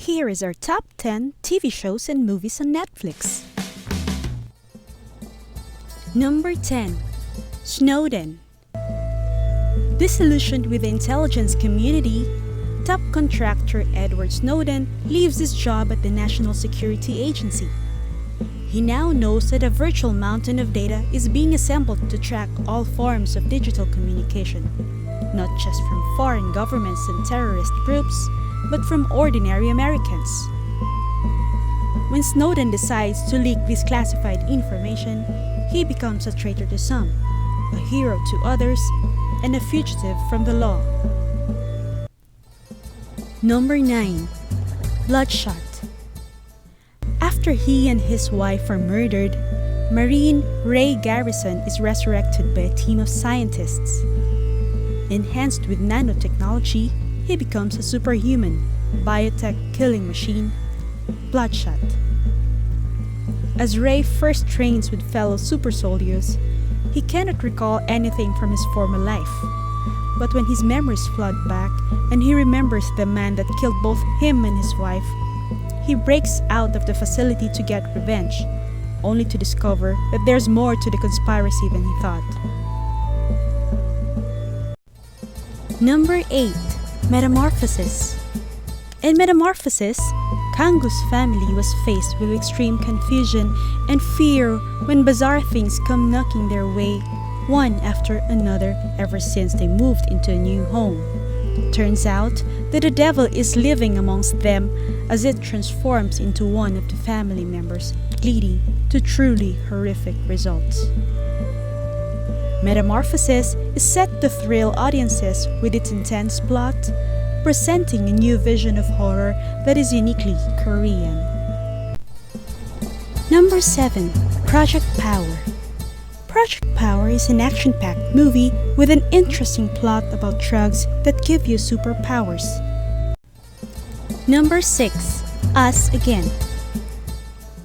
Here is our top 10 TV shows and movies on Netflix. Number 10. Snowden. Disillusioned with the intelligence community, top contractor Edward Snowden leaves his job at the National Security Agency. He now knows that a virtual mountain of data is being assembled to track all forms of digital communication, not just from foreign governments and terrorist groups, but from ordinary Americans. When Snowden decides to leak this classified information, he becomes a traitor to some, a hero to others, and a fugitive from the law. Number 9. Bloodshot. After he and his wife are murdered, Marine Ray Garrison is resurrected by a team of scientists. Enhanced with nanotechnology, he becomes a superhuman, biotech killing machine, Bloodshot. As Ray first trains with fellow super soldiers, he cannot recall anything from his former life. But when his memories flood back and he remembers the man that killed both him and his wife, he breaks out of the facility to get revenge, only to discover that there's more to the conspiracy than he thought. Number 8. Metamorphosis. In Metamorphosis, Kangu's family was faced with extreme confusion and fear when bizarre things come knocking their way, one after another, ever since they moved into a new home. Turns out that the devil is living amongst them as it transforms into one of the family members, leading to truly horrific results. Metamorphosis is set to thrill audiences with its intense plot, presenting a new vision of horror that is uniquely Korean. Number 7. Project Power. Project Power is an action-packed movie with an interesting plot about drugs that give you superpowers. Number 6. Us Again.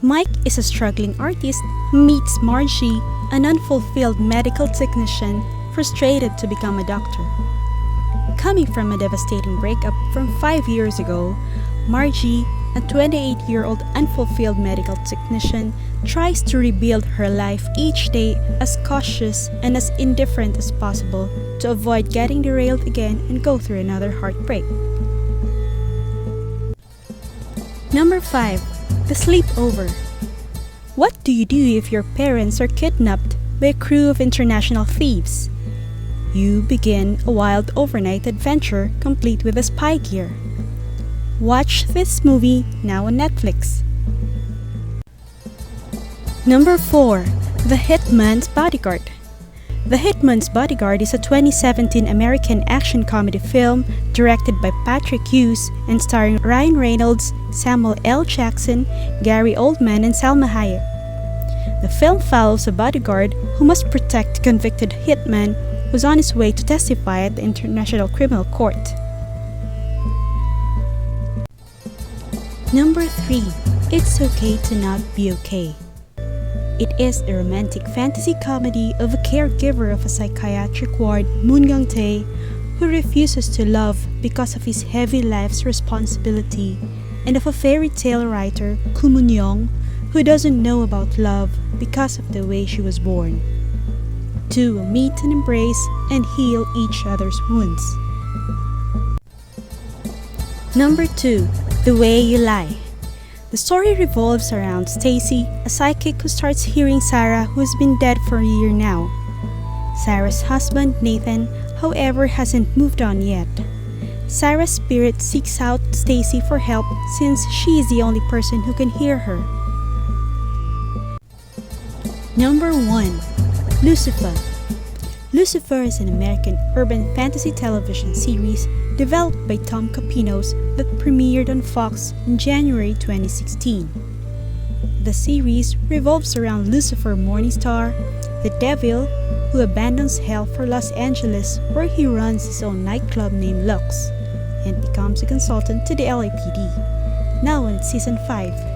Mike is a struggling artist who meets Margie, an unfulfilled medical technician frustrated to become a doctor. Coming from a devastating breakup from 5 years ago, Margie, a 28-year-old unfulfilled medical technician, tries to rebuild her life each day as cautious and as indifferent as possible to avoid getting derailed again and go through another heartbreak. Number 5. The Sleepover. What do you do if your parents are kidnapped by a crew of international thieves? You begin a wild overnight adventure complete with a spy gear. Watch this movie now on Netflix. Number 4. The Hitman's Bodyguard. The Hitman's Bodyguard is a 2017 American action comedy film directed by Patrick Hughes and starring Ryan Reynolds, Samuel L. Jackson, Gary Oldman, and Salma Hayek. The film follows a bodyguard who must protect a convicted hitman who's on his way to testify at the International Criminal Court. Number 3. It's Okay to Not Be Okay. It is a romantic fantasy comedy of a caregiver of a psychiatric ward, Moon Young-tae, who refuses to love because of his heavy life's responsibility, and of a fairy tale writer, Koo Moon-young, who doesn't know about love because of the way she was born. Two will meet and embrace and heal each other's wounds. Number 2. The Way You Lie. The story revolves around Stacy, a psychic who starts hearing Sarah, who has been dead for a year now. Sarah's husband, Nathan, however, hasn't moved on yet. Sarah's spirit seeks out Stacy for help since she is the only person who can hear her. Number 1. Lucifer. Lucifer is an American urban fantasy television series developed by Tom Capinos that premiered on Fox in January 2016. The series revolves around Lucifer Morningstar, the devil who abandons hell for Los Angeles, where he runs his own nightclub named Lux, and becomes a consultant to the LAPD, now in Season 5.